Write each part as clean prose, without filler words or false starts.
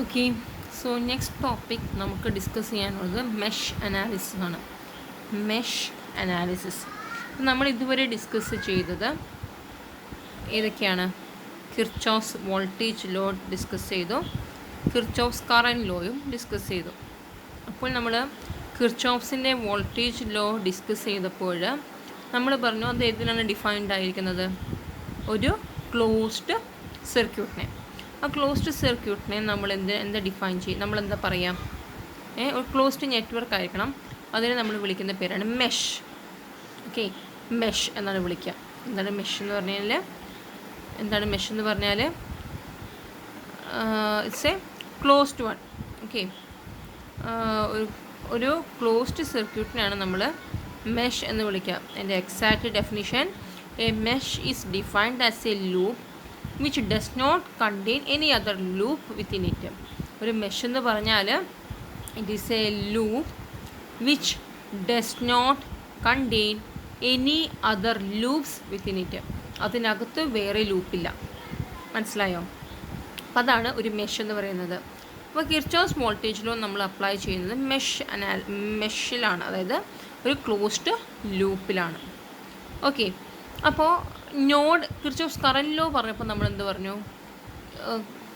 Okay, so next topic നമുക്ക് discuss ചെയ്യാനുള്ളത് mesh analysis ആണ്. മെഷ് അനാലിസിസ് നമ്മൾ ഇതുവരെ ഡിസ്കസ് ചെയ്തത് ഏതൊക്കെയാണ്? കിർച്ചോഫ്സ് വോൾട്ടേജ് ലോ ഡിസ്കസ് ചെയ്തു, കിർച്ചോഫ്സ് കറൻറ്റ് ലോയും ഡിസ്കസ് ചെയ്തു. അപ്പോൾ നമ്മൾ കിർച്ചോഫ്സിൻ്റെ വോൾട്ടേജ് ലോ ഡിസ്കസ് ചെയ്തപ്പോൾ നമ്മൾ പറഞ്ഞു അത് ഏതിനാണ് ഡിഫൈൻഡ് ആയിരിക്കുന്നത്? ഒരു ക്ലോസ്ഡ് സർക്യൂട്ടിനെ. ആ ക്ലോസ്ഡ് സർക്യൂട്ടിനെ നമ്മൾ എന്താ ഡിഫൈൻ ചെയ്യും? നമ്മളെന്താ പറയാം? ഒരു ക്ലോസ്ഡ് നെറ്റ്വർക്ക് ആയിരിക്കണം. അതിനെ നമ്മൾ വിളിക്കുന്ന പേരാണ് മെഷ്. ഓക്കെ, മെഷ് എന്നാണ് വിളിക്കുക. എന്താണ് മെഷ് എന്ന് പറഞ്ഞാൽ? It's a closed one. Okay, ഒരു ക്ലോസ്ഡ് സർക്യൂട്ടിനാണ് നമ്മൾ മെഷ് എന്ന് വിളിക്കുക. എൻ്റെ exact definition: a mesh is defined as a loop which does not contain any other loop within it. ഒരു മെഷ് എന്ന് പറഞ്ഞാൽ it is a loop which does not contain any other loops within it. അതിനകത്ത് വേറെ ലൂപ്പില്ല. മനസ്സിലായോ? അപ്പോൾ അതാണ് ഒരു mesh എന്ന് പറയുന്നത്. അപ്പോൾ കിർച്ചോഫ്സ് വോൾട്ടേജ് ലോ നമ്മൾ അപ്ലൈ ചെയ്യുന്നത് മെഷിലാണ്, അതായത് ഒരു ക്ലോസ്ഡ് ലൂപ്പിലാണ്. ഓക്കെ, അപ്പോൾ കിർച്ചോഫ്സ് കറൻറ്റ് ലോ പറഞ്ഞപ്പോൾ നമ്മൾ എന്ത് പറഞ്ഞു?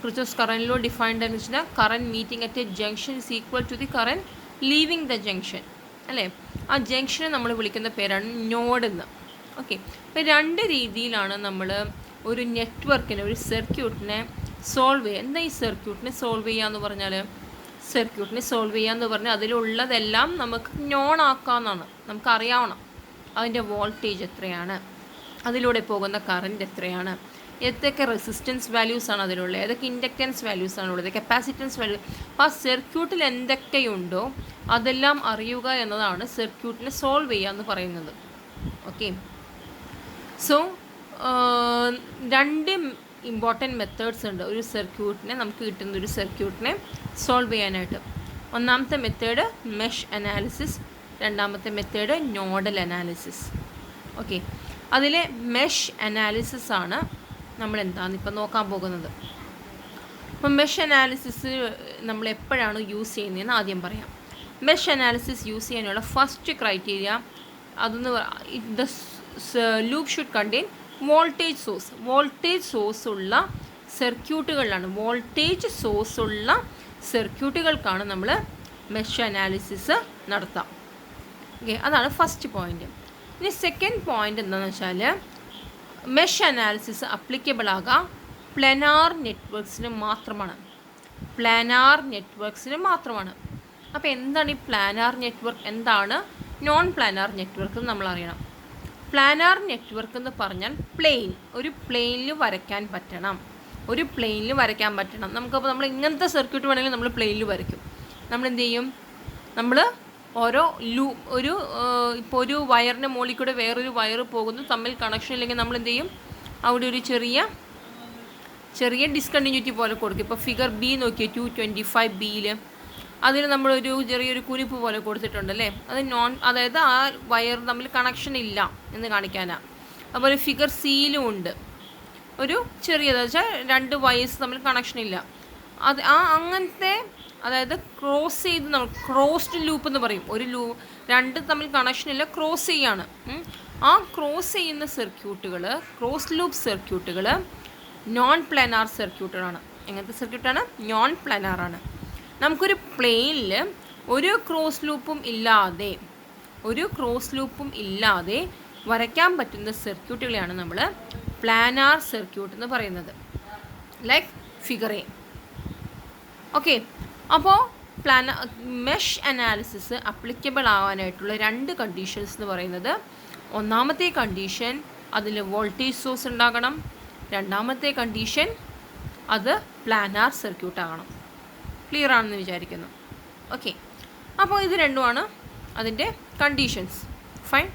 കിർച്ചോഫ്സ് കറൻറ്റ് ലോ ഡിഫൈൻഡ് എന്ന് വെച്ചാൽ current meeting at a junction is equal to the current leaving the junction, അല്ലേ? ആ ജംഗ്ഷനെ നമ്മൾ വിളിക്കുന്ന പേരാണ് നോഡ് എന്ന്. ഓക്കെ, അപ്പോൾ രണ്ട് രീതിയിലാണ് നമ്മൾ ഒരു നെറ്റ്വർക്കിനെ, ഒരു സർക്യൂട്ടിനെ സോൾവ് ചെയ്യുക. എന്താ ഈ സർക്യൂട്ടിനെ സോൾവ് ചെയ്യുക എന്ന് പറഞ്ഞാൽ? സർക്യൂട്ടിനെ സോൾവ് ചെയ്യുക എന്ന് പറഞ്ഞാൽ അതിലുള്ളതെല്ലാം നമുക്ക് നോൺ ആക്കാമെന്നാണ്. നമുക്കറിയാവണം അതിൻ്റെ വോൾട്ടേജ് എത്രയാണ്, അതിലൂടെ പോകുന്ന കറൻറ്റ് എത്രയാണ്, ഏതൊക്കെ റെസിസ്റ്റൻസ് വാല്യൂസാണ് അതിലുള്ളത്, ഏതൊക്കെ ഇൻഡക്റ്റൻസ് വാല്യൂസാണുള്ളത്, കപ്പാസിറ്റൻസ് വാല്യൂ. അപ്പോൾ ആ സർക്യൂട്ടിൽ എന്തൊക്കെയുണ്ടോ അതെല്ലാം അറിയുക എന്നതാണ് സർക്യൂട്ടിനെ സോൾവ് ചെയ്യുക എന്ന് പറയുന്നത്. ഓക്കെ, സോ രണ്ട് ഇമ്പോർട്ടൻറ്റ് മെത്തേഡ്സ് ഉണ്ട് ഒരു സർക്യൂട്ടിനെ, നമുക്ക് കിട്ടുന്ന ഒരു സർക്യൂട്ടിനെ സോൾവ് ചെയ്യാനായിട്ട്. ഒന്നാമത്തെ മെത്തേഡ് മെഷ് അനാലിസിസ്, രണ്ടാമത്തെ മെത്തേഡ് നോഡൽ അനാലിസിസ്. ഓക്കെ, അതിലെ മെഷ് അനാലിസിസ് ആണ് നമ്മൾ എന്താണെന്ന് ഇപ്പം നോക്കാൻ പോകുന്നത്. അപ്പം മെഷ് അനാലിസിസ് നമ്മൾ എപ്പോഴാണ് യൂസ് ചെയ്യുന്നതെന്ന് ആദ്യം പറയാം. മെഷ് അനാലിസിസ് യൂസ് ചെയ്യാനുള്ള first criteria the loop should contain voltage source. Voltage source ഉള്ള സർക്യൂട്ടുകളിലാണ്, വോൾട്ടേജ് സോഴ്സ് ഉള്ള സർക്യൂട്ടുകൾക്കാണ് നമ്മൾ മെഷ് അനാലിസിസ് നടത്താം. ഓക്കെ, അതാണ് ഫസ്റ്റ് പോയിൻ്റ്. ഇനി സെക്കൻഡ് പോയിൻ്റ് എന്താണെന്ന് വെച്ചാൽ മെഷ് അനാലിസിസ് അപ്ലിക്കബിൾ ആകാം പ്ലാനാർ നെറ്റ്വർക്ക്സിന് മാത്രമാണ്. പ്ലാനാർ നെറ്റ്വർക്ക്സിന് മാത്രമാണ്. അപ്പോൾ എന്താണ് ഈ പ്ലാനാർ നെറ്റ്വർക്ക്, എന്താണ് നോൺ പ്ലാനാർ നെറ്റ്വർക്ക് എന്ന് നമ്മൾ അറിയണം. പ്ലാനാർ നെറ്റ്വർക്ക് എന്ന് പറഞ്ഞാൽ ഒരു പ്ലെയിനിൽ വരയ്ക്കാൻ പറ്റണം. നമുക്കപ്പോൾ നമ്മൾ ഇങ്ങനത്തെ സർക്യൂട്ട് വേണമെങ്കിൽ നമ്മൾ പ്ലെയിനിൽ വരയ്ക്കും. നമ്മൾ എന്ത് ചെയ്യും? നമ്മൾ ഓരോ ഇപ്പോൾ ഒരു വയറിൻ്റെ മുകളിൽ കൂടെ വേറൊരു വയർ പോകുന്നു, തമ്മിൽ കണക്ഷൻ ഇല്ലെങ്കിൽ നമ്മൾ എന്ത് ചെയ്യും? അവിടെ ഒരു ചെറിയ ഡിസ്കണ്ടിന്യൂറ്റി പോലെ കൊടുക്കും. ഇപ്പോൾ ഫിഗർ ബി നോക്കിയേ, 225 ബിയിൽ അതിന് നമ്മളൊരു ചെറിയൊരു കുനിപ്പ് പോലെ കൊടുത്തിട്ടുണ്ടല്ലേ? അതായത് ആ വയർ തമ്മിൽ കണക്ഷൻ ഇല്ല എന്ന് കാണിക്കാനാണ്. അതുപോലെ ഫിഗർ സിയിലും ഉണ്ട് ഒരു ചെറിയതെന്ന് വെച്ചാൽ രണ്ട് വയേഴ്സ് തമ്മിൽ കണക്ഷൻ ഇല്ല. അങ്ങനത്തെ, അതായത് ക്രോസ് ചെയ്ത് നമ്മൾ ക്രോസ്ഡ് ലൂപ്പ് എന്ന് പറയും. രണ്ട് തമ്മിൽ കണക്ഷൻ ഇല്ല, ക്രോസ് ചെയ്യാണ്. ആ ക്രോസ് ചെയ്യുന്ന സർക്യൂട്ടുകൾ, ക്രോസ് ലൂപ്പ് സർക്യൂട്ടുകൾ നോൺ പ്ലാനാർ സർക്യൂട്ടുകളാണ്. എങ്ങനത്തെ സർക്യൂട്ടാണ്? നോൺ പ്ലാനാറാണ്. നമുക്കൊരു പ്ലെയിനിൽ ഒരു ക്രോസ് ലൂപ്പും ഇല്ലാതെ വരയ്ക്കാൻ പറ്റുന്ന സർക്യൂട്ടുകളെയാണ് നമ്മൾ പ്ലാനാർ സർക്യൂട്ട് എന്ന് പറയുന്നത്. Like figure A. ഓക്കെ, അപ്പോൾ മെഷ് അനാലിസിസ് അപ്ലിക്കബിൾ ആവാനായിട്ടുള്ള രണ്ട് കണ്ടീഷൻസ് എന്ന് പറയുന്നത്, ഒന്നാമത്തെ കണ്ടീഷൻ അതിൽ വോൾട്ടേജ് സോഴ്സ് ഉണ്ടാകണം, രണ്ടാമത്തെ കണ്ടീഷൻ അത് പ്ലാനാർ സർക്യൂട്ട് ആകണം. ക്ലിയർ ആണെന്ന് വിചാരിക്കുന്നു. ഓക്കെ, അപ്പോൾ ഇത് രണ്ടുമാണ് അതിൻ്റെ കണ്ടീഷൻസ്. ഫൈൻ.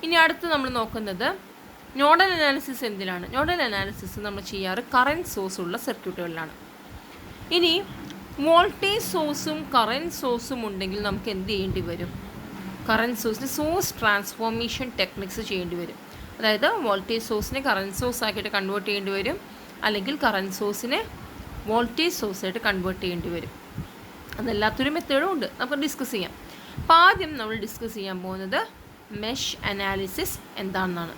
ഇനി അടുത്ത് നമ്മൾ നോക്കുന്നത് നോഡൽ അനാലിസിസ് എന്തിലാണ്? നോഡൽ അനാലിസിസ് നമ്മൾ ചെയ്യാറ് കറൻറ്റ് സോഴ്സ് ഉള്ള സർക്യൂട്ടുകളിലാണ്. ഇനി വോൾട്ടേജ് സോഴ്സും കറൻറ്റ് സോഴ്സും ഉണ്ടെങ്കിൽ നമുക്ക് എന്ത് ചെയ്യേണ്ടി വരും? കറൻറ്റ് സോഴ്സിന് സോഴ്സ് ട്രാൻസ്ഫോർമേഷൻ ടെക്നിക്സ് ചെയ്യേണ്ടി വരും. അതായത് വോൾട്ടേജ് സോഴ്സിനെ കറൻറ്റ് സോഴ്സ് ആക്കിയിട്ട് കൺവേർട്ട് ചെയ്യേണ്ടി വരും, അല്ലെങ്കിൽ കറൻറ്റ് സോഴ്സിനെ വോൾട്ടേജ് സോഴ്സായിട്ട് കൺവേർട്ട് ചെയ്യേണ്ടി വരും. അതല്ലാത്തൊരു മെത്തേഡും ഉണ്ട്, നമുക്ക് ഡിസ്കസ് ചെയ്യാം. അപ്പോൾ ആദ്യം നമ്മൾ ഡിസ്കസ് ചെയ്യാൻ പോകുന്നത് മെഷ് അനാലിസിസ് എന്താണെന്നാണ്.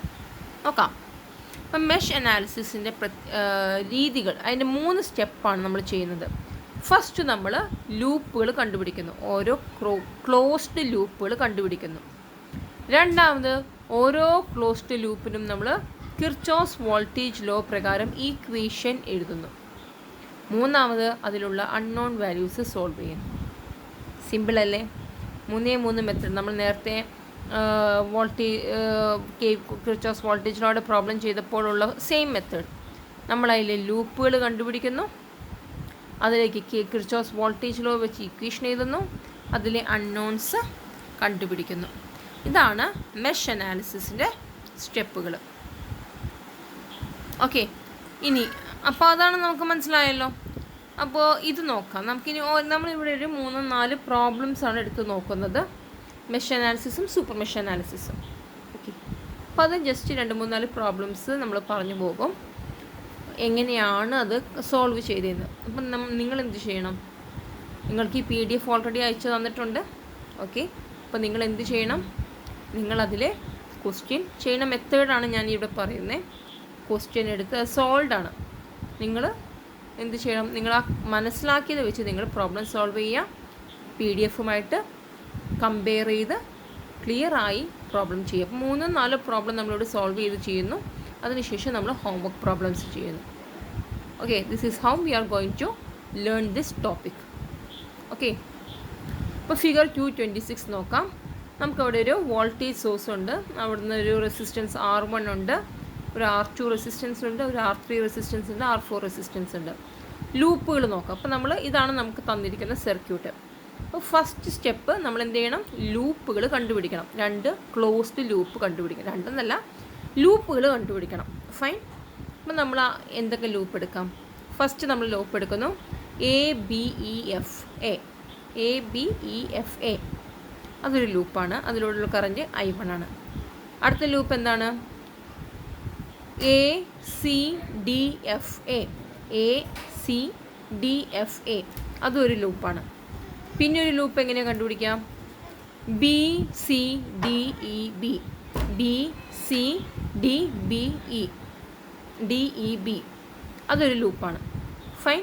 നോക്കാം. അപ്പം മെഷ് അനാലിസിസിൻ്റെ രീതികൾ, അതിൻ്റെ 3 സ്റ്റെപ്പാണ് നമ്മൾ ചെയ്യുന്നത്. ഫസ്റ്റ് നമ്മൾ ലൂപ്പുകൾ കണ്ടുപിടിക്കുന്നു, ഓരോ ക്ലോസ്ഡ് ലൂപ്പുകൾ കണ്ടുപിടിക്കുന്നു. രണ്ടാമത് ഓരോ ക്ലോസ്ഡ് ലൂപ്പിനും നമ്മൾ കിർച്ചോസ് വോൾട്ടേജ് ലോ പ്രകാരം ഈക്വേഷൻ എഴുതുന്നു. മൂന്നാമത് അതിലുള്ള അൺനോൺ വാല്യൂസ് സോൾവ് ചെയ്യുന്നു. സിമ്പിളല്ലേ? 3 മെത്തേഡ്. നമ്മൾ നേരത്തെ കിർച്ചോസ് വോൾട്ടേജ് ലോയുടെ പ്രോബ്ലം ചെയ്തപ്പോഴുള്ള സെയിം മെത്തേഡ്. നമ്മളതിൽ ലൂപ്പുകൾ കണ്ടുപിടിക്കുന്നു, അതിലേക്ക് കിർച്ചോസ് വോൾട്ടേജ് ലോ വെച്ച് ഇക്വേഷൻ എഴുതുന്നു, അതിലെ അൺനോൺസ് കണ്ടുപിടിക്കുന്നു. ഇതാണ് മെഷ് അനാലിസിസിൻ്റെ സ്റ്റെപ്പുകൾ. ഓക്കെ, ഇനി അപ്പോൾ അതാണ് നമുക്ക് മനസ്സിലായല്ലോ. അപ്പോൾ ഇത് നോക്കാം. നമുക്കിനി നമ്മളിവിടെ ഒരു 3-4 പ്രോബ്ലംസാണ് എടുത്ത് നോക്കുന്നത്, മെഷ് അനാലിസിസും സൂപ്പർ മെഷ് അനാലിസിസും. ഓക്കെ, അപ്പോൾ അത് ജസ്റ്റ് 2-3-4 പ്രോബ്ലംസ് നമ്മൾ പറഞ്ഞു പോകും, എങ്ങനെയാണ് അത് സോൾവ് ചെയ്തതെന്ന്. അപ്പം നിങ്ങൾ എന്ത് ചെയ്യണം? നിങ്ങൾക്ക് ഈ PDF ഓൾറെഡി അയച്ചു തന്നിട്ടുണ്ട്. ഓക്കെ, അപ്പോൾ നിങ്ങൾ എന്ത് ചെയ്യണം? നിങ്ങളതിലെ ക്വസ്റ്റ്യൻ ചെയ്യുന്ന മെത്തേഡാണ് ഞാൻ ഇവിടെ പറയുന്നത്. ക്വസ്റ്റ്യൻ എടുത്ത് സോൾവ് ആണ്. നിങ്ങൾ എന്ത് ചെയ്യണം? നിങ്ങൾ ആ മനസ്സിലാക്കിയത് വെച്ച് നിങ്ങൾ പ്രോബ്ലം സോൾവ് ചെയ്യുക. PDF-ഉമായിട്ട് കമ്പയർ ചെയ്ത് ക്ലിയറായി പ്രോബ്ലം ചെയ്യുക. അപ്പോൾ 3-4 പ്രോബ്ലം നമ്മളിവിടെ സോൾവ് ചെയ്ത് ചെയ്യുന്നു. അതിനുശേഷം നമ്മൾ ഹോംവർക്ക് പ്രോബ്ലംസ് ചെയ്യുന്നു. Okay, this is how we are going to learn this topic. Okay, ഇപ്പോൾ ഫിഗർ 226 നോക്കാം. നമുക്കവിടെ ഒരു വോൾട്ടേജ് സോഴ്സ് ഉണ്ട്, അവിടുന്ന് ഒരു റെസിസ്റ്റൻസ് R1 ഉണ്ട്, ഒരു R2 റെസിസ്റ്റൻസ് ഉണ്ട്, ഒരു R3 റെസിസ്റ്റൻസ് ഉണ്ട്, R4 റെസിസ്റ്റൻസ് ഉണ്ട്. ലൂപ്പുകൾ നോക്കാം. അപ്പോൾ ഇതാണ് നമുക്ക് തന്നിരിക്കുന്ന സർക്യൂട്ട്. അപ്പോൾ ഫസ്റ്റ് സ്റ്റെപ്പ് നമ്മൾ എന്ത് ചെയ്യണം? ലൂപ്പുകൾ കണ്ടുപിടിക്കണം. 2 ക്ലോസ്ഡ് ലൂപ്പ് കണ്ടുപിടിക്കണം. 2 എന്നല്ല, ലൂപ്പുകൾ കണ്ടുപിടിക്കണം. ഫൈൻ. അപ്പം നമ്മൾ എന്തൊക്കെ ലൂപ്പ് എടുക്കാം? ഫസ്റ്റ് നമ്മൾ ലൂപ്പ് എടുക്കുന്നു ABEFA. അതൊരു ലൂപ്പാണ്, അതിലൂടെയുള്ള കറൻറ്റ് I1 ആണ്. അടുത്ത ലൂപ്പ് എന്താണ്? ACDFA. അതൊരു ലൂപ്പാണ്. പിന്നെ ഒരു ലൂപ്പ് എങ്ങനെയാണ് കണ്ടുപിടിക്കാം? BCDEB. അതൊരു ലൂപ്പാണ്. ഫൈൻ.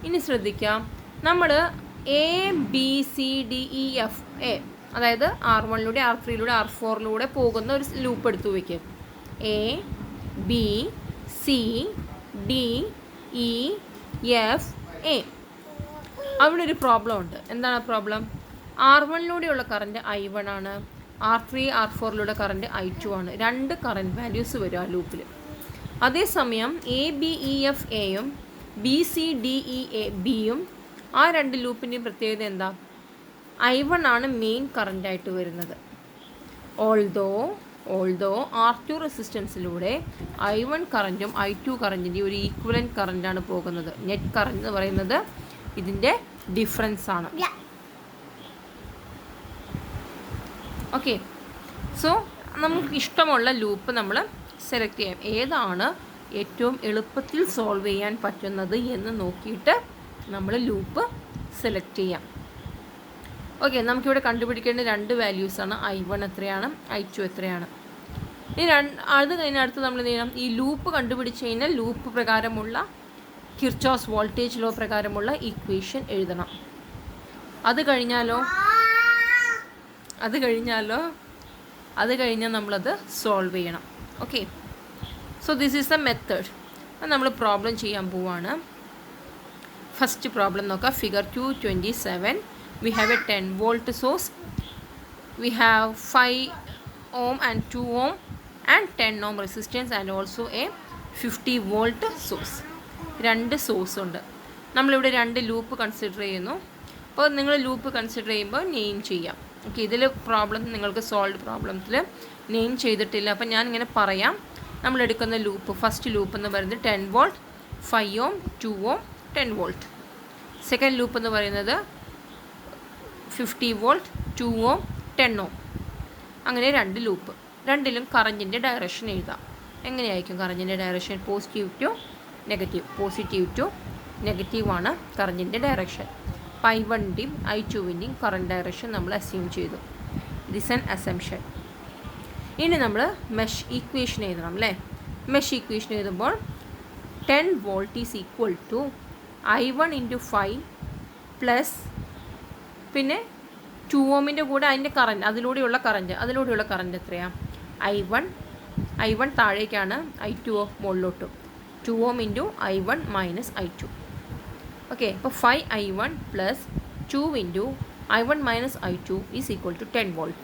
ഇനി ശ്രദ്ധിക്കാം, നമ്മൾ ABCDEFA, അതായത് R1-ലൂടെ R3-ലൂടെ R4-ലൂടെ പോകുന്ന ഒരു ലൂപ്പ് എടുത്തു വയ്ക്കുക. ABCDEFA. അവിടെ ഒരു പ്രോബ്ലം ഉണ്ട്. എന്താണ് ആ പ്രോബ്ലം? R1-ലൂടെയുള്ള കറൻറ്റ് I1 ആണ്, R3 R4-ലൂടെ കറൻറ്റ് I2 ആണ്. 2 കറൻറ്റ് വാല്യൂസ് വരും ആ ലൂപ്പിൽ. അതേസമയം ABEFAയും BCDEABയും ആ 2 ലൂപ്പിൻ്റെയും പ്രത്യേകത എന്താ? I1 ആണ് മെയിൻ കറൻറ്റായിട്ട് വരുന്നത്. ഓൾദോ R2 റെസിസ്റ്റൻസിലൂടെ I1 കറൻറ്റും I2 കറൻറ്റിൻ്റെയും ഒരു ഈക്വലൻറ്റ് കറൻറ്റാണ് പോകുന്നത്. നെറ്റ് കറൻറ്റ് എന്ന് പറയുന്നത് ഇതിൻ്റെ ഡിഫറൻസ് ആണ്. ഓക്കെ, സോ നമുക്ക് ഇഷ്ടമുള്ള ലൂപ്പ് നമ്മൾ സെലക്ട് ചെയ്യാം. ഏതാണ് ഏറ്റവും എളുപ്പത്തിൽ സോൾവ് ചെയ്യാൻ പറ്റുന്നത് എന്ന് നോക്കിയിട്ട് നമ്മൾ ലൂപ്പ് സെലക്ട് ചെയ്യാം. ഓക്കെ, നമുക്കിവിടെ കണ്ടുപിടിക്കേണ്ട 2 വാല്യൂസാണ്. I1 എത്രയാണ്, I2 എത്രയാണ്. അത് കഴിഞ്ഞടുത്ത് നമ്മൾ എന്ത് ചെയ്യണം? ഈ ലൂപ്പ് കണ്ടുപിടിച്ച് കഴിഞ്ഞാൽ ലൂപ്പ് പ്രകാരമുള്ള കിർച്ചോസ് വോൾട്ടേജ് ലോ പ്രകാരമുള്ള ഇക്വേഷൻ എഴുതണം. അത് കഴിഞ്ഞാൽ നമ്മളത് സോൾവ് ചെയ്യണം. Okay, so this is the method. നമ്മൾ പ്രോബ്ലം ചെയ്യാൻ പോവാണ്. ഫസ്റ്റ് പ്രോബ്ലം നോക്കാം. Figure 227. We have a 10 volt source. We have 5 ohm and 2 ohm and 10 ohm resistance and also a 50 volt source. 2 source ഉണ്ട്. നമ്മളിവിടെ 2 ലൂപ്പ് കൺസിഡർ ചെയ്യുന്നു. അപ്പോൾ നിങ്ങൾ loop consider ചെയ്യുമ്പോൾ നെയിം ചെയ്യാം. ഓക്കെ, ഇതിൽ പ്രോബ്ലം നിങ്ങൾക്ക് സോൾവ് പ്രോബ്ലത്തിൽ നെയിം ചെയ്തിട്ടില്ല. അപ്പം ഞാനിങ്ങനെ പറയാം. നമ്മളെടുക്കുന്ന ലൂപ്പ്, ഫസ്റ്റ് ലൂപ്പ് എന്ന് പറയുന്നത് 10 volt, 5 ohm, 2 ohm, 10 volt. Second loop എന്ന് പറയുന്നത് 50 വോൾട്ട്, 2 ohm, 10 ohm. അങ്ങനെ 2 ലൂപ്പ്. 2ലും കറൻറ്റിൻ്റെ ഡയറക്ഷൻ എഴുതാം. എങ്ങനെയായിരിക്കും കറൻറ്റിൻ്റെ direction? Positive to negative, positive to നെഗറ്റീവാണ് കറൻറ്റിൻ്റെ ഡയറക്ഷൻ. അപ്പോൾ I1ൻ്റെയും I2വിൻ്റെയും കറൻറ്റ് ഡയറക്ഷൻ നമ്മൾ അസ്യൂം ചെയ്തു. It is an assumption. ഇനി നമ്മൾ മെഷ് ഈക്വേഷൻ എഴുതണം അല്ലേ. മെഷ് ഈക്വേഷൻ എഴുതുമ്പോൾ 10 volt is equal to I1 × 5 plus പിന്നെ 2 ohmൻ്റെ കൂടെ അതിൻ്റെ കറൻറ്റ്, അതിലൂടെയുള്ള കറൻറ്റ് എത്രയാണ്? I1 താഴേക്കാണ്, I2 മുകളിലോട്ടും. 2 ohm × I1 minus I2. Okay, അപ്പോൾ 5I1 plus 2 × I1 minus I2 is equal to 10 volt.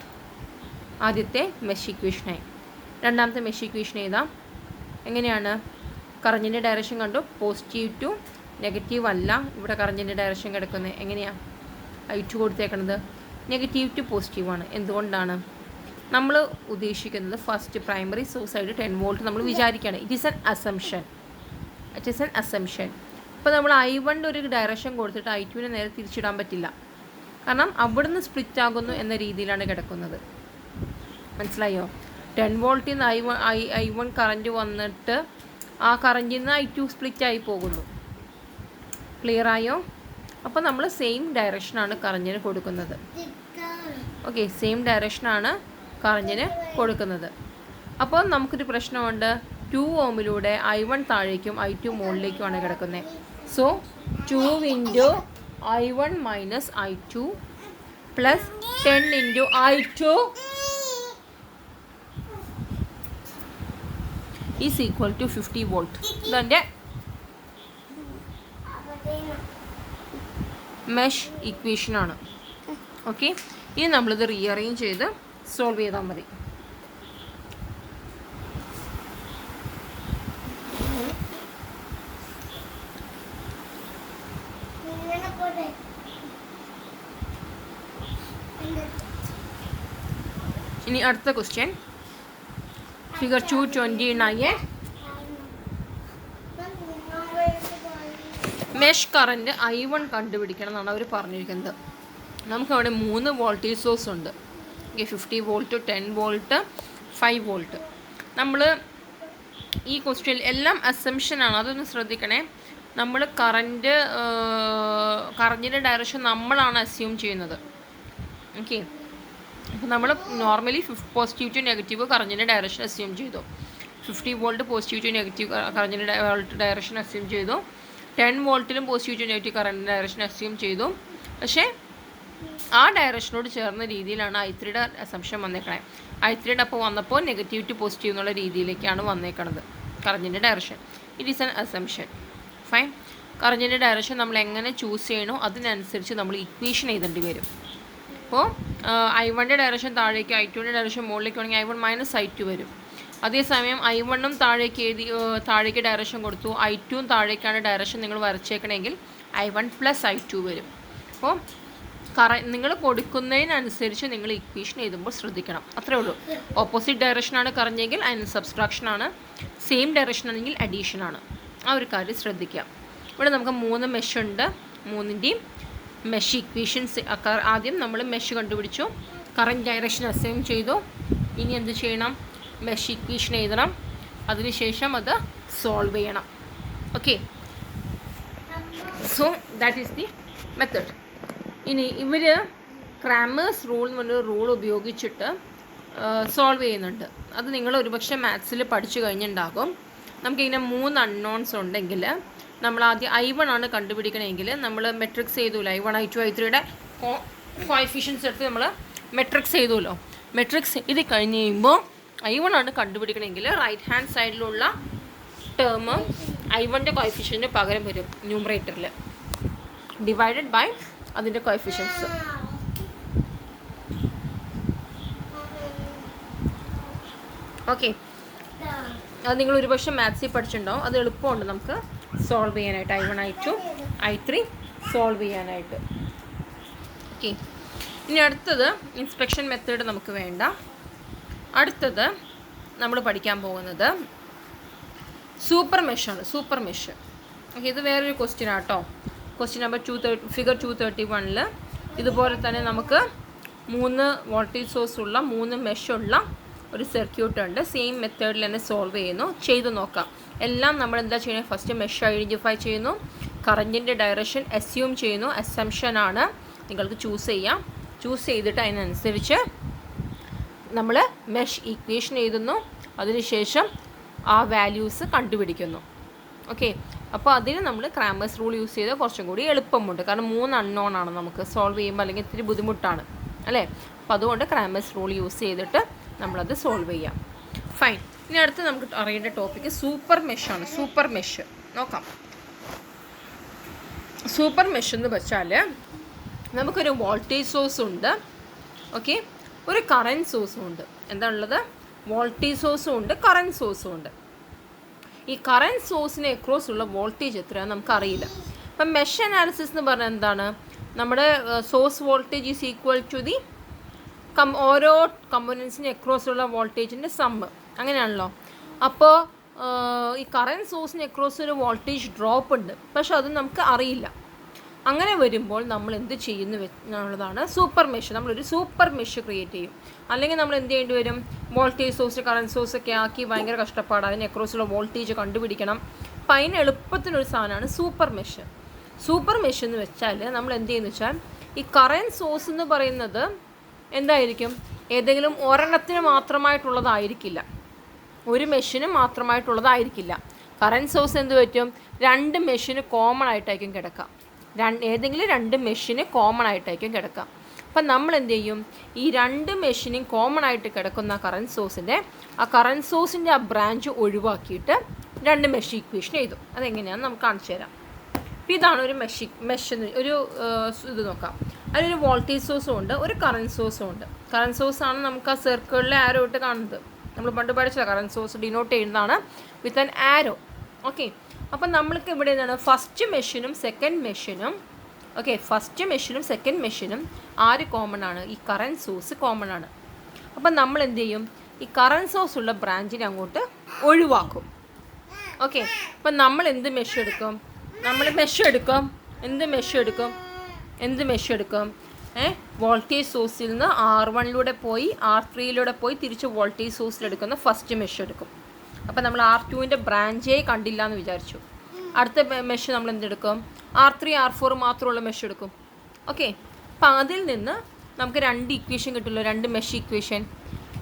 ആദ്യത്തെ മെഷ് ഇക്വേഷനായി. രണ്ടാമത്തെ മെഷ് ഇക്വേഷൻ എഴുതാം. എങ്ങനെയാണ്? കറൻറ്റിൻ്റെ ഡയറക്ഷൻ കണ്ടു, പോസിറ്റീവ് ടു നെഗറ്റീവ് അല്ല ഇവിടെ കറൻറ്റിൻ്റെ ഡയറക്ഷൻ കിടക്കുന്നത്. എങ്ങനെയാണ് I2 കൊടുത്തേക്കണത്? നെഗറ്റീവ് ടു പോസിറ്റീവാണ്. എന്തുകൊണ്ടാണ്? നമ്മൾ ഉദ്ദേശിക്കുന്നത് ഫസ്റ്റ് പ്രൈമറി സോഴ്സായിട്ട് 10 volt നമ്മൾ വിചാരിക്കുകയാണ്. It is N assumption. ഇപ്പോൾ നമ്മൾ I1ൻ്റെ ഒരു ഡയറക്ഷൻ കൊടുത്തിട്ട് I2വിനെ നേരെ തിരിച്ചിടാൻ പറ്റില്ല. കാരണം അവിടുന്ന് സ്പ്ലിറ്റ് ആകുന്നു എന്ന രീതിയിലാണ് കിടക്കുന്നത്. മനസ്സിലായോ? 10 volt നിന്ന് I1 കറൻറ്റ് വന്നിട്ട് ആ കറൻറ്റിൽ നിന്ന് I2 സ്പ്ലിറ്റായി പോകുന്നു. ക്ലിയർ ആയോ? അപ്പോൾ നമ്മൾ സെയിം ഡയറക്ഷനാണ് കറൻറ്റിന് കൊടുക്കുന്നത്. ഓക്കെ, സെയിം ഡയറക്ഷനാണ് കറൻറ്റിന് കൊടുക്കുന്നത്. അപ്പോൾ നമുക്കൊരു പ്രശ്നമുണ്ട്. 2 ohmലൂടെ I1 താഴേക്കും I2 മുകളിലേക്കുമാണ് കിടക്കുന്നത്. So 2 × I1 minus I2 plus 10 × I2 is equal to 50 volt. ഇതെൻ്റെ മെഷ് ഇക്വേഷനാണ്. ഓക്കെ, ഇനി നമ്മളിത് റീഅറേഞ്ച് ചെയ്ത് സോൾവ് ചെയ്താൽ മതി. ഇനി അടുത്ത question, figure 229. Mesh current I1 കണ്ടുപിടിക്കണം എന്നാണ് അവർ പറഞ്ഞിരിക്കുന്നത്. നമുക്കവിടെ 3 വോൾട്ടേജ് സോഴ്സ് ഉണ്ട്. 50 volt, 10 volt, 5 volt. നമ്മൾ ഈ ക്വസ്റ്റ്യൻ എല്ലാം അസംഷനാണ്, അതൊന്ന് ശ്രദ്ധിക്കണേ. നമ്മൾ കറൻറ്റിൻ്റെ ഡയറക്ഷൻ നമ്മളാണ് അസ്യൂം ചെയ്യുന്നത്. ഓക്കെ, അപ്പോൾ നമ്മൾ നോർമലി പോസിറ്റീവ് ടു നെഗറ്റീവ് കറൻറ്റിൻ്റെ ഡയറക്ഷൻ അസ്യൂം ചെയ്തു. 50 volt പോസിറ്റീവ് ടു നെഗറ്റീവ് കറൻറ്റിൻ്റെ ഡയറക്ഷൻ അസ്യൂം ചെയ്തു. 10 volട്ടിലും പോസിറ്റീവ് ടു നെഗറ്റീവ് കറൻറ്റിൻ്റെ ഡയറക്ഷൻ അസ്യൂം ചെയ്തു. പക്ഷേ ആ ഡയറക്ഷനോട് ചേർന്ന രീതിയിലാണ് I3യുടെ അസംഷൻ വന്നേക്കണേ. I3യുടെ അപ്പോൾ വന്നപ്പോൾ നെഗറ്റീവ് ടു പോസിറ്റീവ് എന്നുള്ള രീതിയിലേക്കാണ് വന്നേക്കണത് കറൻറ്റിൻ്റെ direction. It is an assumption. Fine. കറൻറ്റിൻ്റെ ഡയറക്ഷൻ നമ്മൾ എങ്ങനെ ചൂസ് ചെയ്യണോ അതിനനുസരിച്ച് നമ്മൾ ഇക്വേഷൻ എഴുതേണ്ടി വരും. അപ്പോൾ I1ൻ്റെ ഡയറക്ഷൻ താഴേക്ക്, I2ൻ്റെ ഡയറക്ഷൻ മുകളിലേക്ക് ആണെങ്കിൽ I1 മൈനസ് I2 വരും. അതേസമയം I1ഉം താഴേക്ക് ഡയറക്ഷൻ കൊടുത്തു, I2ഉം താഴേക്കാണ് ഡയറക്ഷൻ നിങ്ങൾ വരച്ചേക്കണമെങ്കിൽ I1 പ്ലസ് I2 വരും. അപ്പോൾ നിങ്ങൾ കൊടുക്കുന്നതിനനുസരിച്ച് നിങ്ങൾ ഇക്വേഷൻ എഴുതുമ്പോൾ ശ്രദ്ധിക്കണം. അത്രേ ഉള്ളൂ. ഓപ്പോസിറ്റ് ഡയറക്ഷനാണ് കറഞ്ഞെങ്കിൽ അതിന് സബ്സ്ട്രാക്ഷനാണ്, സെയിം ഡയറക്ഷൻ ആണെങ്കിൽ അഡീഷനാണ്. ആ ഒരു കാര്യം ശ്രദ്ധിക്കാം. ഇവിടെ നമുക്ക് 3 മെഷ് ഉണ്ട്. 3ൻ്റെയും മെഷ് ഇക്വേഷൻസ് ആദ്യം നമ്മൾ മെഷ് കണ്ടുപിടിച്ചു, കറൻറ്റ് ഡയറക്ഷൻ അസൈൻ ചെയ്തു. ഇനി എന്ത് ചെയ്യണം? മെഷ് ഇക്വേഷൻ എഴുതണം, അതിനുശേഷം അത് സോൾവ് ചെയ്യണം. Okay, so that is the method. ഇനി ഇവർ ക്രാമേഴ്സ് റൂൾ എന്ന് പറഞ്ഞൊരു റൂൾ ഉപയോഗിച്ചിട്ട് സോൾവ് ചെയ്യുന്നുണ്ട്. അത് നിങ്ങൾ ഒരുപക്ഷെ മാത്സിൽ പഠിച്ചു കഴിഞ്ഞിട്ടുണ്ടാകും. നമുക്കിങ്ങനെ 3 അൺനോൺസ് ഉണ്ടെങ്കിൽ നമ്മൾ ആദ്യം I1 ആണ് കണ്ടുപിടിക്കണമെങ്കിൽ നമ്മൾ മെട്രിക്സ് ചെയ്തുല്ലോ. I1, I2, I3യുടെ കോഎഫിഷ്യൻസ് എടുത്ത് നമ്മൾ മെട്രിക്സ് ചെയ്തുല്ലോ. മെട്രിക്സ് ഇത് കഴിഞ്ഞ് കഴിയുമ്പോൾ I1 ആണ് കണ്ടുപിടിക്കണമെങ്കിൽ റൈറ്റ് ഹാൻഡ് സൈഡിലുള്ള ടേം I1ൻ്റെ കോഎഫിഷ്യൻറ്റിന് പകരം വരും ന്യൂമറേറ്ററിൽ, ഡിവൈഡഡ് ബൈ അതിൻ്റെ കോഎഫിഷ്യൻസ്. ഓക്കെ, അത് നിങ്ങൾ ഒരുപക്ഷെ മാത്സിൽ പഠിച്ചിട്ടുണ്ടാവും. അത് എളുപ്പമുണ്ട് നമുക്ക് സോൾവ് ചെയ്യാനായിട്ട്, I1, I2, I3 സോൾവ് ചെയ്യാനായിട്ട്. ഓക്കെ, ഇനി അടുത്തത് ഇൻസ്പെക്ഷൻ മെത്തേഡ് നമുക്ക് വേണ്ട. അടുത്തത് നമ്മൾ പഠിക്കാൻ പോകുന്നത് സൂപ്പർ മെഷാണ്. Super mesh. ഓക്കെ, ഇത് വേറൊരു ക്വസ്റ്റ്യൻ ആട്ടോ. ക്വസ്റ്റ്യൻ നമ്പർ ഫിഗർ 231 ഇതുപോലെ തന്നെ നമുക്ക് 3 വോൾട്ടേജ് സോഴ്സ് ഉള്ള 3 മെഷുള്ള ഒരു സർക്യൂട്ട് ഉണ്ട്. സെയിം മെത്തേഡിൽ തന്നെ സോൾവ് ചെയ്യുന്നു. ചെയ്തു നോക്കാം. എല്ലാം നമ്മൾ എന്താ ചെയ്യുന്നത്? ഫസ്റ്റ് മെഷ് ഐഡൻറ്റിഫൈ ചെയ്യുന്നു, കറൻറ്റിൻ്റെ ഡയറക്ഷൻ അസ്യൂം ചെയ്യുന്നു, അസംഷൻ ആണ്. നിങ്ങൾക്ക് ചൂസ് ചെയ്യാം. ചൂസ് ചെയ്തിട്ട് അതിനനുസരിച്ച് നമ്മൾ മെഷ് ഈക്വേഷൻ എഴുതുന്നു. അതിനുശേഷം ആ വാല്യൂസ് കണ്ടുപിടിക്കുന്നു. ഓക്കെ, അപ്പോൾ അതിന് നമ്മൾ ക്രാമേഴ്സ് റൂൾ യൂസ് ചെയ്താൽ കുറച്ചും കൂടി എളുപ്പമുണ്ട്. കാരണം 3 അൺനോൺ ആണ് നമുക്ക് സോൾവ് ചെയ്യുമ്പോൾ, അല്ലെങ്കിൽ ഇത്തിരി ബുദ്ധിമുട്ടാണ് അല്ലേ. അപ്പോൾ അതുകൊണ്ട് ക്രാമേഴ്സ് റൂൾ യൂസ് ചെയ്തിട്ട് നമ്മളത് സോൾവ് ചെയ്യാം. ഫൈൻ. ഇനി അടുത്ത് നമുക്ക് അറിയേണ്ട ടോപ്പിക്ക് സൂപ്പർ മെഷാണ്. സൂപ്പർ മെഷ് നോക്കാം. സൂപ്പർ മെഷ് എന്ന് വെച്ചാൽ നമുക്കൊരു വോൾട്ടേജ് സോഴ്സ് ഉണ്ട്, ഓക്കെ, ഒരു കറൻറ്റ് സോഴ്സും ഉണ്ട്. എന്താണുള്ളത്? വോൾട്ടേജ് സോഴ്സും ഉണ്ട്, കറൻറ്റ് സോഴ്സും ഉണ്ട്. ഈ കറൻറ്റ് സോഴ്സിന് അക്രോസ് ഉള്ള വോൾട്ടേജ് എത്രയാണ് നമുക്കറിയില്ല. അപ്പം മെഷ് അനാലിസിസ് എന്ന് പറഞ്ഞാൽ എന്താണ്? നമ്മുടെ source voltage is equal to the ഓരോ കമ്പോണൻസിന് അക്രോസ് ഉള്ള വോൾട്ടേജിൻ്റെ സമ്മ്, അങ്ങനെയാണല്ലോ. അപ്പോൾ ഈ കറൻറ്റ് സോഴ്സിന് അക്രോസ് ഒരു വോൾട്ടേജ് ഡ്രോപ്പ് ഉണ്ട്, പക്ഷെ അത് നമുക്ക് അറിയില്ല. അങ്ങനെ വരുമ്പോൾ നമ്മൾ എന്ത് ചെയ്യുന്നു എന്നുള്ളതാണ് സൂപ്പർ മെഷ്. നമ്മളൊരു സൂപ്പർ മെഷ് ക്രിയേറ്റ് ചെയ്യും. അല്ലെങ്കിൽ നമ്മൾ എന്ത് ചെയ്യേണ്ടി വരും? വോൾട്ടേജ് സോഴ്സ് കറൻറ്റ് സോഴ്സൊക്കെ ആക്കി ഭയങ്കര കഷ്ടപ്പാട്, അതിന് അക്രോസുള്ള വോൾട്ടേജ് കണ്ടുപിടിക്കണം. അപ്പം അതിന് എളുപ്പത്തിനൊരു സാധനമാണ് സൂപ്പർ മെഷ്. സൂപ്പർ മെഷ് എന്ന് വെച്ചാൽ നമ്മൾ എന്ത് ചെയ്യുന്നു വെച്ചാൽ, ഈ കറൻറ്റ് സോഴ്സ് എന്ന് പറയുന്നത് എന്തായിരിക്കും? ഏതെങ്കിലും ഒരെണ്ണത്തിന് മാത്രമായിട്ടുള്ളതായിരിക്കില്ല, ഒരു മെഷിന് മാത്രമായിട്ടുള്ളതായിരിക്കില്ല. കറൻറ്റ് സോഴ്സ് എന്ത് പറ്റും? 2 മെഷിന് കോമൺ ആയിട്ടായിരിക്കും കിടക്കാം. ഏതെങ്കിലും 2 മെഷിന് കോമൺ ആയിട്ടായിരിക്കും കിടക്കാം. അപ്പം നമ്മൾ എന്ത് ചെയ്യും? ഈ 2 മെഷിനും കോമൺ ആയിട്ട് കിടക്കുന്ന കറൻറ്റ് സോഴ്സിൻ്റെ ആ കറൻറ്റ് സോഴ്സിൻ്റെ ആ ബ്രാഞ്ച് ഒഴിവാക്കിയിട്ട് 2 മെഷ് ഈക്വേഷൻ എഴുതും. അതെങ്ങനെയാണെന്ന് നമുക്ക് കാണിച്ചു തരാം. അപ്പോൾ ഇതാണ് ഒരു മെഷ് ഒരു ഇത് നോക്കാം. അതിലൊരു വോൾട്ടേജ് സോഴ്സും ഉണ്ട്, ഒരു കറൻറ്റ് സോഴ്സും ഉണ്ട്. കറൻറ്റ് സോഴ്സാണ് നമുക്ക് ആ സർക്കിളിലെ ആരോ ഇട്ട് കാണുന്നത്. നമ്മൾ പണ്ട് പഠിച്ചത് കറൻറ്റ് സോഴ്സ് ഡിനോട്ട് ചെയ്യുന്നതാണ് വിത്ത് ആൻ ആരോ. ഓക്കെ, അപ്പം നമ്മൾക്ക് ഇവിടെ എന്താണ്? ഫസ്റ്റ് മെഷിനും സെക്കൻഡ് മെഷിനും, ഓക്കെ, ഫസ്റ്റ് മെഷിനും സെക്കൻഡ് മെഷിനും ആര് കോമൺ ആണ്? ഈ കറൻറ്റ് സോഴ്സ് കോമൺ ആണ്. അപ്പം നമ്മൾ എന്ത് ചെയ്യും? ഈ കറൻറ്റ് സോഴ്സ് ഉള്ള ബ്രാഞ്ചിനെ അങ്ങോട്ട് ഒഴിവാക്കും. ഓക്കെ, അപ്പം നമ്മൾ എന്ത് മെഷ് എടുക്കും? നമ്മൾ മെഷ് എടുക്കും. എന്ത് മെഷ് എടുക്കും? വോൾട്ടേജ് സോഴ്സിൽ നിന്ന് R1 പോയി R3 പോയി തിരിച്ച് വോൾട്ടേജ് സോഴ്സിലെടുക്കുന്ന ഫസ്റ്റ് മെഷ് എടുക്കും. അപ്പോൾ നമ്മൾ R2 ബ്രാഞ്ചേ കണ്ടില്ല എന്ന് വിചാരിച്ചു. അടുത്ത മെഷ് നമ്മൾ എന്തെടുക്കും? R3 R4 മാത്രമുള്ള മെഷ് എടുക്കും. ഓക്കെ, അപ്പോൾ അതിൽ നിന്ന് നമുക്ക് 2 ഇക്വേഷൻ കിട്ടുമല്ലോ, 2 മെഷ് ഇക്വേഷൻ.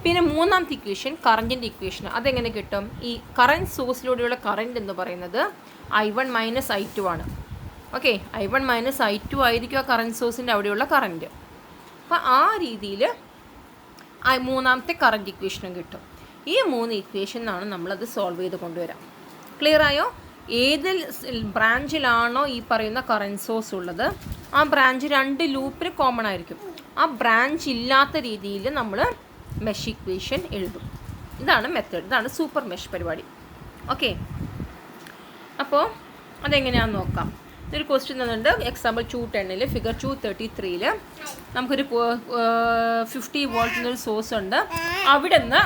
പിന്നെ മൂന്നാമത്തെ ഇക്വേഷൻ കറൻറ്റിൻ്റെ ഇക്വേഷൻ. അതെങ്ങനെ കിട്ടും? ഈ കറൻറ്റ് സോഴ്സിലൂടെയുള്ള കറൻറ്റ് എന്ന് പറയുന്നത് I1 - I2 ആണ്. ഓക്കെ, I1 - I2 ആയിരിക്കും ആ കറൻറ്റ് സോഴ്സിൻ്റെ അവിടെയുള്ള കറൻറ്റ്. അപ്പോൾ ആ രീതിയിൽ മൂന്നാമത്തെ കറൻറ്റ് ഇക്വേഷനും കിട്ടും. ഈ 3 ഇക്വേഷനാണ് നമ്മളത് സോൾവ് ചെയ്ത് കൊണ്ടുവരാം. ക്ലിയർ ആയോ? ഏത് ബ്രാഞ്ചിലാണോ ഈ പറയുന്ന കറൻറ്റ് സോഴ്സ് ഉള്ളത്, ആ ബ്രാഞ്ച് 2 ലൂപ്പിന് കോമൺ ആയിരിക്കും. ആ ബ്രാഞ്ച് ഇല്ലാത്ത രീതിയിൽ നമ്മൾ മെഷ് ഇക്വേഷൻ എഴുതും. ഇതാണ് മെത്തേഡ്, ഇതാണ് സൂപ്പർ മെഷ് പരിപാടി. ഓക്കെ, അപ്പോൾ അതെങ്ങനെയാണെന്ന് നോക്കാം. ഇതൊരു ക്വസ്റ്റ്യൻ തന്നിട്ടുണ്ട്. എക്സാമ്പിൾ 210 ഫിഗർ 233 നമുക്കൊരു 50 വോൾട്ട് എന്നൊരു സോഴ്സ് ഉണ്ട്. അവിടെ നിന്ന്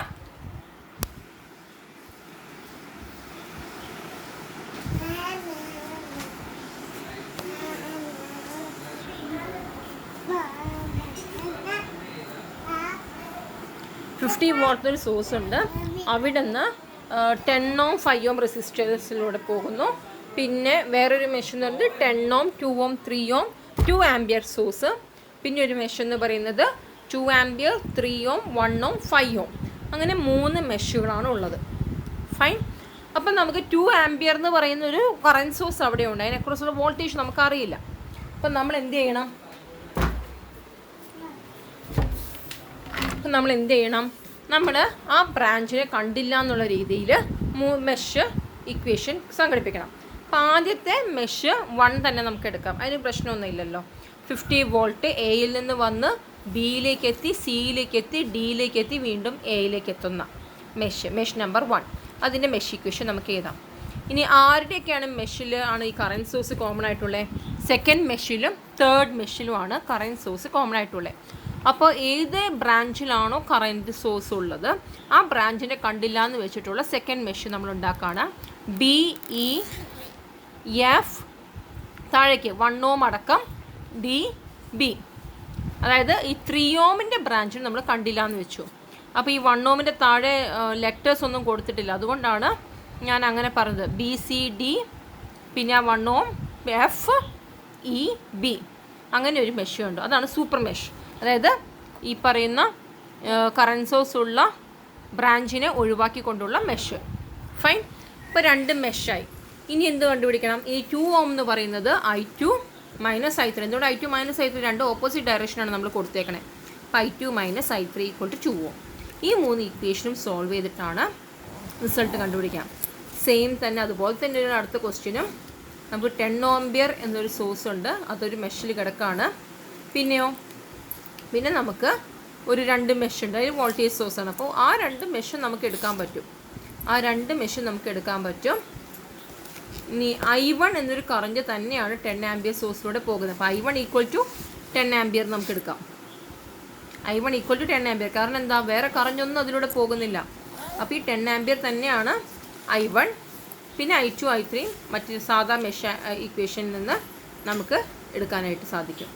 വോൾട്ട് സോഴ്സ് ഉണ്ട്. അവിടെ നിന്ന് 10 ohm 5 ohm റെസിസ്റ്റേഴ്സിലൂടെ പോകുന്നു. പിന്നെ വേറൊരു മെഷീൻ ഉണ്ട് 10 ohm 2 ohm 3 ohm 2 ampere source. പിന്നെ ഒരു മെഷ് എന്ന് പറയുന്നത് 2 ആംപിയർ 3 ohm 1 ohm 5 ohm. അങ്ങനെ 3 മെഷുകളാണ് ഉള്ളത്. ഫൈൻ. അപ്പം നമുക്ക് 2 ആംപിയർ എന്ന് പറയുന്ന ഒരു കറൻറ്റ് സോഴ്സ് അവിടെ ഉണ്ട്. അതിനെക്കുറിച്ചുള്ള വോൾട്ടേജ് നമുക്കറിയില്ല. അപ്പം നമ്മൾ എന്ത് ചെയ്യണം? നമ്മൾ ആ ബ്രാഞ്ചിനെ കണ്ടില്ല എന്നുള്ള രീതിയിൽ മെഷ് ഇക്വേഷൻ സംഘടിപ്പിക്കണം. അപ്പോൾ ആദ്യത്തെ മെഷ് 1 തന്നെ നമുക്ക് എടുക്കാം. അതിന് പ്രശ്നമൊന്നും ഇല്ലല്ലോ. 50 വോൾട്ട് എയിൽ നിന്ന് വന്ന് ബിയിലേക്ക് എത്തി, സിയിലേക്ക് എത്തി, ഡിയിലേക്ക് എത്തി, വീണ്ടും എയിലേക്ക് എത്തുന്ന മെഷ് നമ്പർ 1. അതിൻ്റെ മെഷ് ഇക്വേഷൻ നമുക്ക് എഴുതാം. ഇനി ആരുടെയൊക്കെയാണ് മെഷിൽ ആണ് ഈ കറൻറ്റ് സോഴ്സ് കോമൺ ആയിട്ടുള്ളത്? സെക്കൻഡ് മെഷിലും തേർഡ് മെഷിലുമാണ് കറൻറ്റ് സോഴ്സ് കോമൺ ആയിട്ടുള്ളത്. അപ്പോൾ ഏത് ബ്രാഞ്ചിലാണോ കറൻറ്റ് സോഴ്സ് ഉള്ളത് ആ ബ്രാഞ്ചിനെ കണ്ടില്ല എന്ന് വെച്ചിട്ടുള്ള സെക്കൻഡ് മെഷ് നമ്മൾ ഉണ്ടാക്കുകയാണ്. BEF താഴേക്ക് 1 ohm അടക്കം DB. അതായത് ഈ 3 ohmൻ്റെ ബ്രാഞ്ചിന് നമ്മൾ കണ്ടില്ല എന്ന് വെച്ചു. അപ്പോൾ ഈ 1 ohmൻ്റെ താഴെ ലെറ്റേഴ്സ് ഒന്നും കൊടുത്തിട്ടില്ല. അതുകൊണ്ടാണ് ഞാൻ അങ്ങനെ പറഞ്ഞത്. BCD, പിന്നെ 1 ohm, FEB അങ്ങനെ ഒരു മെഷ് ഉണ്ട്. അതാണ് സൂപ്പർ മെഷ്. അതായത് ഈ പറയുന്ന കറണ്ട് സോഴ്സ് ഉള്ള ബ്രാഞ്ചിനെ ഒഴിവാക്കിക്കൊണ്ടുള്ള മെഷ്. ഫൈൻ. ഇപ്പോൾ 2 മെഷായി. ഇനി എന്ത് കണ്ടുപിടിക്കണം? ഈ 2 ഓം എന്ന് പറയുന്നത് I2 മൈനസ് I3. എന്തുകൊണ്ട് I2 മൈനസ് I3? 2 ഓപ്പോസിറ്റ് ഡയറക്ഷനാണ് നമ്മൾ കൊടുത്തേക്കണേ. അപ്പോൾ I2 മൈനസ് I3 = 2 ഓം. ഈ 3 ഇക്വേഷനും സോൾവ് ചെയ്തിട്ടാണ് റിസൾട്ട് കണ്ടുപിടിക്കാം. സെയിം തന്നെ അതുപോലെ തന്നെ ഒരു അടുത്ത ക്വസ്റ്റ്യനും നമുക്ക് 10 ആമ്പിയർ എന്നൊരു സോഴ്സ് ഉണ്ട്, അതൊരു മെഷിൽ കിടക്കാണ്. പിന്നെ നമുക്ക് ഒരു 2 മെഷ് ഉണ്ട്, അതിന് വോൾട്ടേജ് സോഴ്സാണ്. അപ്പോൾ ആ 2 മെഷും നമുക്ക് എടുക്കാൻ പറ്റും. ഇനി I1 എന്നൊരു കറണ്ട് തന്നെയാണ് 10 ആമ്പിയർ സോഴ്സിലൂടെ പോകുന്നത്. അപ്പോൾ I1 = 10 ആമ്പിയർ നമുക്ക് എടുക്കാം. I1 = 10 ampere. കാരണം എന്താ? വേറെ കറണ്ടൊന്നും അതിലൂടെ പോകുന്നില്ല. അപ്പോൾ ഈ 10 ആമ്പിയർ തന്നെയാണ് I1. പിന്നെ I2 I3 മറ്റൊരു സാധാ മെഷ് ഇക്വേഷനിൽ നിന്ന് നമുക്ക് എടുക്കാനായിട്ട് സാധിക്കും.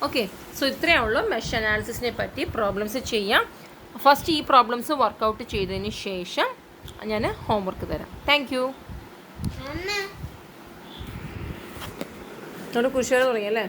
ഓക്കെ, സോ ഇത്രയേ ഉള്ളൂ മെഷ് അനാലിസിസിനെ പറ്റി. പ്രോബ്ലംസ് ചെയ്യാം. ഫസ്റ്റ് ഈ പ്രോബ്ലംസ് വർക്കൗട്ട് ചെയ്തതിന് ശേഷം ഞാൻ ഹോംവർക്ക് തരാം. Thank you. കുരിശുകൾ പറയല്ലേ?